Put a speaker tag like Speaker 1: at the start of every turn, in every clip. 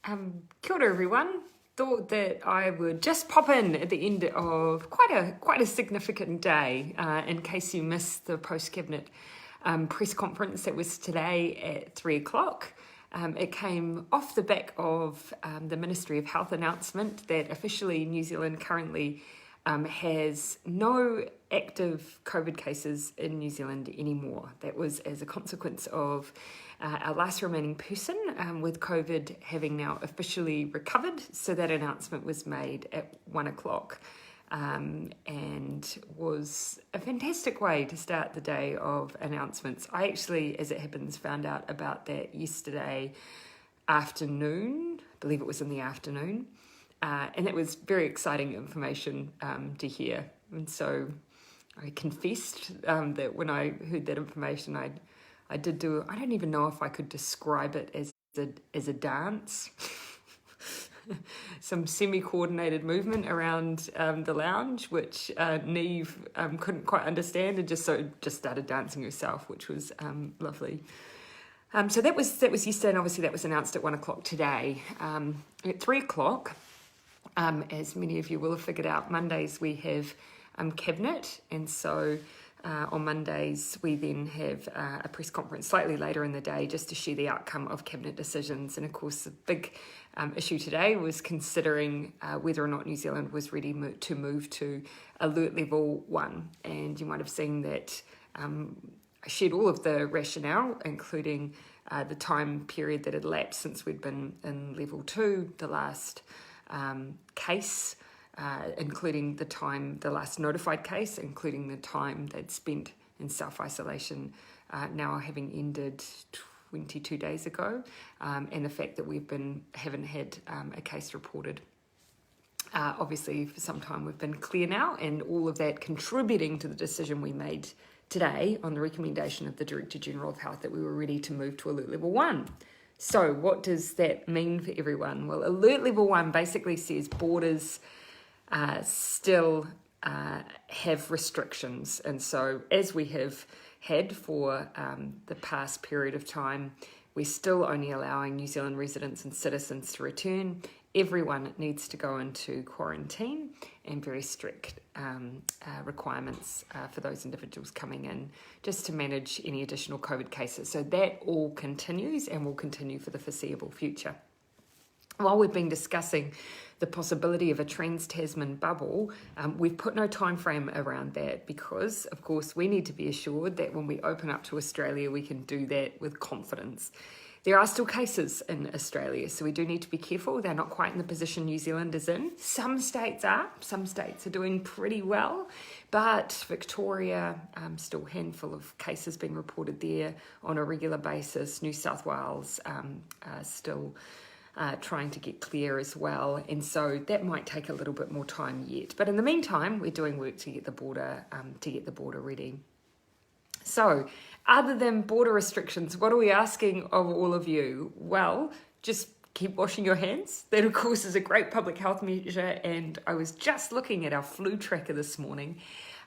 Speaker 1: Kia ora everyone. Thought that I would just pop in at the end of quite a significant day in case you missed the post-cabinet press conference that was today at 3 o'clock. It came off the back of the Ministry of Health announcement that officially New Zealand currently has no active COVID cases in New Zealand anymore. That was as a consequence of our last remaining person with COVID having now officially recovered. So that announcement was made at 1 o'clock and was a fantastic way to start the day of announcements. I actually, as it happens, found out about that yesterday afternoon. I believe it was in the afternoon. And it was very exciting information to hear. And so I confessed that when I heard that information, I did do, I don't even know if I could describe it as a dance. Some semi-coordinated movement around the lounge, which Neve couldn't quite understand and just started dancing herself, which was lovely. So that was yesterday, and obviously that was announced at 1 o'clock today. At 3 o'clock, as many of you will have figured out, Mondays we have Cabinet, and so on Mondays we then have a press conference slightly later in the day just to share the outcome of Cabinet decisions. And of course the big issue today was considering whether or not New Zealand was ready to move to alert level 1. And you might have seen that I shared all of the rationale, including the time period that had elapsed since we'd been in level 2, the last case, including the last notified case, including the time they'd spent in self-isolation, now having ended 22 days ago, and the fact that we haven't had a case reported. Obviously, for some time we've been clear now, and all of that contributing to the decision we made today on the recommendation of the Director General of Health that we were ready to move to alert level 1. So what does that mean for everyone? Well, alert level 1 basically says borders still have restrictions. And so as we have had for the past period of time, we're still only allowing New Zealand residents and citizens to return. Everyone needs to go into quarantine, and very strict requirements for those individuals coming in just to manage any additional COVID cases. So that all continues and will continue for the foreseeable future. While we've been discussing the possibility of a trans-Tasman bubble, we've put no time frame around that because, of course, we need to be assured that when we open up to Australia, we can do that with confidence. There are still cases in Australia, so we do need to be careful. They're not quite in the position New Zealand is in. Some states are. Some states are doing pretty well, but Victoria, still a handful of cases being reported there on a regular basis. New South Wales still trying to get clear as well, and so that might take a little bit more time yet. But in the meantime, we're doing work to get the border ready. So, other than border restrictions, what are we asking of all of you? Well, just keep washing your hands. That, of course, is a great public health measure, and I was just looking at our flu tracker this morning,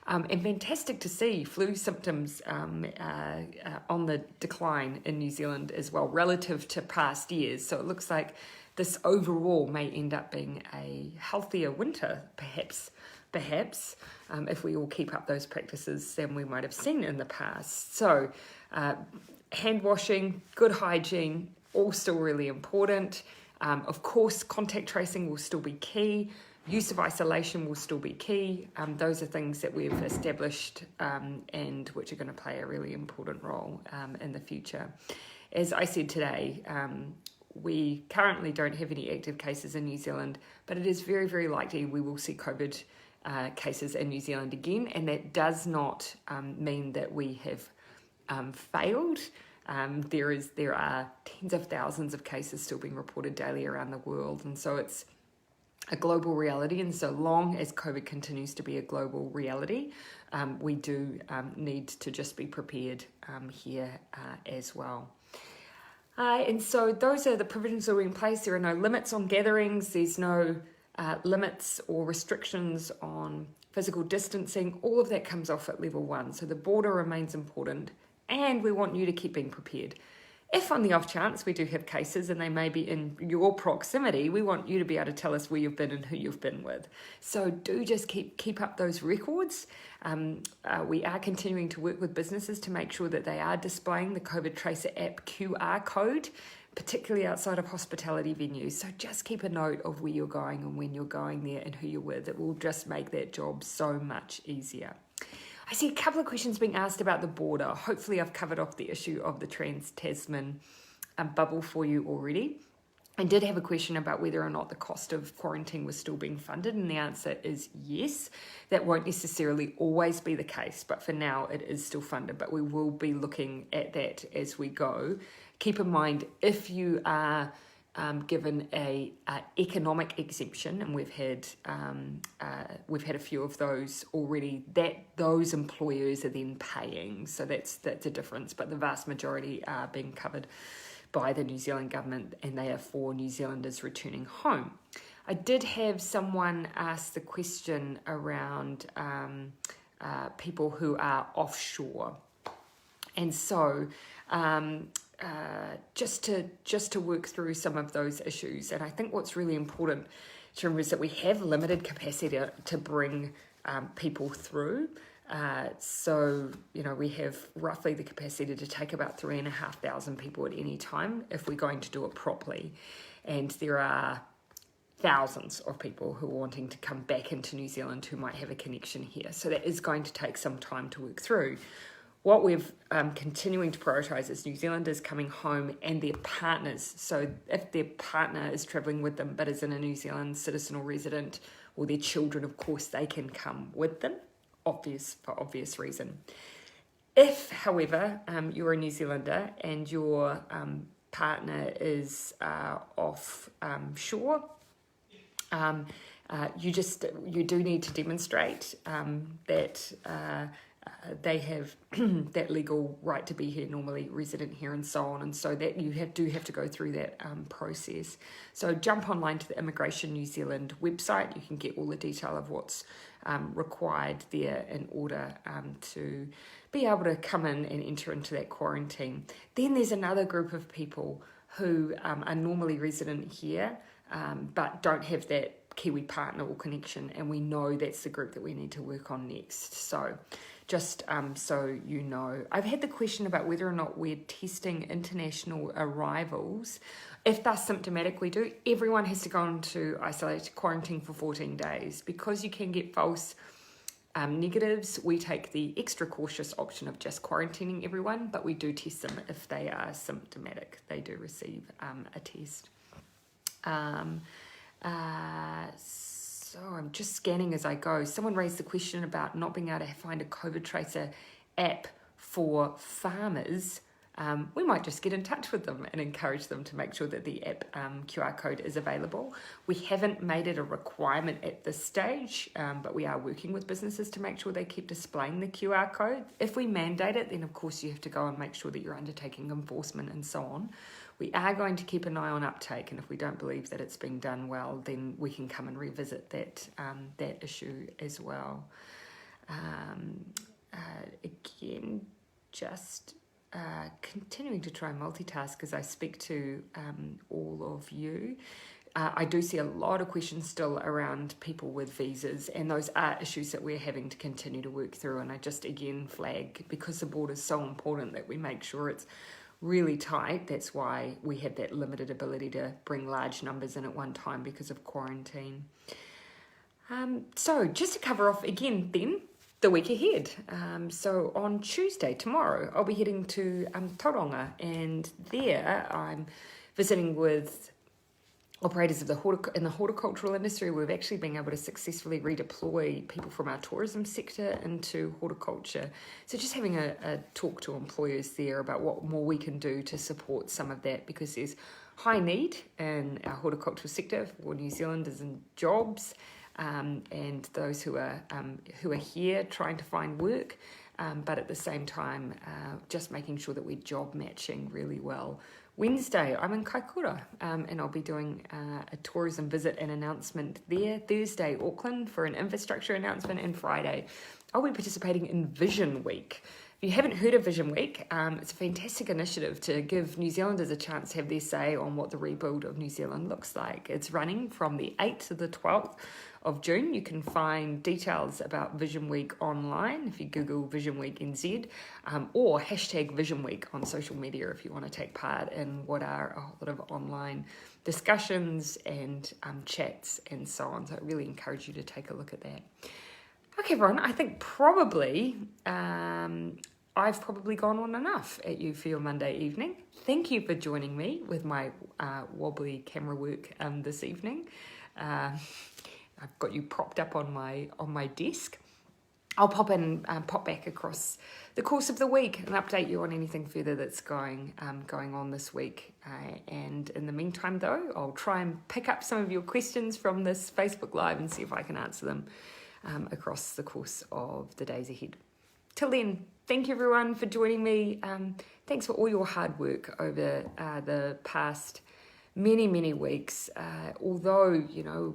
Speaker 1: and fantastic to see flu symptoms on the decline in New Zealand as well, relative to past years. So it looks like this overall may end up being a healthier winter, perhaps, if we all keep up those practices than we might have seen in the past. So hand washing, good hygiene, all still really important. Of course, contact tracing will still be key. Use of isolation will still be key. Those are things that we've established and which are going to play a really important role in the future. As I said today, we currently don't have any active cases in New Zealand, but it is very, very likely we will see COVID cases in New Zealand again, and that does not mean that we have failed. There are tens of thousands of cases still being reported daily around the world, and so it's a global reality. And so long as COVID continues to be a global reality, we do need to just be prepared here as well. And so those are the provisions that are in place. There are no limits on gatherings. There's no limits or restrictions on physical distancing. All of that comes off at level 1. So the border remains important, and we want you to keep being prepared. If on the off chance we do have cases and they may be in your proximity, we want you to be able to tell us where you've been and who you've been with. So do just keep up those records. We are continuing to work with businesses to make sure that they are displaying the COVID Tracer app QR code, particularly outside of hospitality venues. So just keep a note of where you're going and when you're going there and who you're with. It will just make that job so much easier. I see a couple of questions being asked about the border. Hopefully I've covered off the issue of the Trans-Tasman bubble for you already. I did have a question about whether or not the cost of quarantine was still being funded, and the answer is yes. That won't necessarily always be the case, but for now it is still funded, but we will be looking at that as we go. Keep in mind, if you are given a economic exemption, and we've had a few of those already, that those employers are then paying, so that's a difference, but the vast majority are being covered by the New Zealand government, and they are for New Zealanders returning home. I did have someone ask the question around people who are offshore, and so just to work through some of those issues. And I think what's really important to remember is that we have limited capacity to bring people through. So, we have roughly the capacity to take about 3,500 people at any time if we're going to do it properly. And there are thousands of people who are wanting to come back into New Zealand who might have a connection here. So that is going to take some time to work through. What we've continuing to prioritise is New Zealanders coming home and their partners. So if their partner is travelling with them but is in a New Zealand citizen or resident, or their children, of course, they can come with them, for obvious reason. If, however, you're a New Zealander and your partner is offshore, you do need to demonstrate that they have that legal right to be here, normally resident here, and so on, and so that you do have to go through that process. So jump online to the Immigration New Zealand website. You can get all the detail of what's required there in order to be able to come in and enter into that quarantine. Then there's another group of people who are normally resident here but don't have that Kiwi partner or connection, and we know that's the group that we need to work on next. So just so you know, I've had the question about whether or not we're testing international arrivals. If they're symptomatic, we do. Everyone has to go into isolated quarantine for 14 days. Because you can get false negatives, we take the extra cautious option of just quarantining everyone, but we do test them if they are symptomatic. They do receive a test. So I'm just scanning as I go. Someone raised the question about not being able to find a COVID Tracer app for farmers. We might just get in touch with them and encourage them to make sure that the app QR code is available. We haven't made it a requirement at this stage, but we are working with businesses to make sure they keep displaying the QR code. If we mandate it, then of course you have to go and make sure that you're undertaking enforcement and so on. We are going to keep an eye on uptake, and if we don't believe that it's being done well, then we can come and revisit that issue as well. Again, just continuing to try and multitask as I speak to all of you. I do see a lot of questions still around people with visas, and those are issues that we're having to continue to work through. And I just again flag, because the border is so important, that we make sure it's really tight. That's why we have that limited ability to bring large numbers in at one time because of quarantine. So just to cover off again then, the week ahead. So on Tuesday, tomorrow, I'll be heading to Tauranga, and there I'm visiting with operators of in the horticultural industry. We've actually been able to successfully redeploy people from our tourism sector into horticulture. So just having a talk to employers there about what more we can do to support some of that, because there's high need in our horticultural sector for New Zealanders and jobs, and those who are here trying to find work, but at the same time just making sure that we're job matching really well. Wednesday, I'm in Kaikoura, and I'll be doing a tourism visit and announcement there. Thursday, Auckland for an infrastructure announcement, and Friday, I'll be participating in Vision Week. If you haven't heard of Vision Week, it's a fantastic initiative to give New Zealanders a chance to have their say on what the rebuild of New Zealand looks like. It's running from the 8th to the 12th of June. You can find details about Vision Week online if you Google Vision Week NZ, or hashtag Vision Week on social media if you want to take part in what are a whole lot of online discussions and chats and so on. So I really encourage you to take a look at that. Okay, everyone, I think probably I've probably gone on enough at you for your Monday evening. Thank you for joining me with my wobbly camera work this evening. I've got you propped up on my desk. I'll pop back across the course of the week and update you on anything further that's going on this week. And in the meantime, though, I'll try and pick up some of your questions from this Facebook Live and see if I can answer them across the course of the days ahead. Till then, thank you everyone for joining me. Thanks for all your hard work over the past many weeks. Although,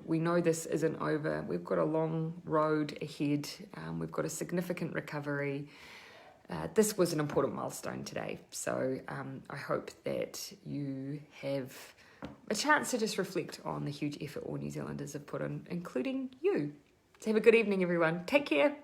Speaker 1: we know this isn't over, we've got a long road ahead. We've got a significant recovery. This was an important milestone today. So I hope that you have a chance to just reflect on the huge effort all New Zealanders have put in, including you. So have a good evening, everyone. Take care.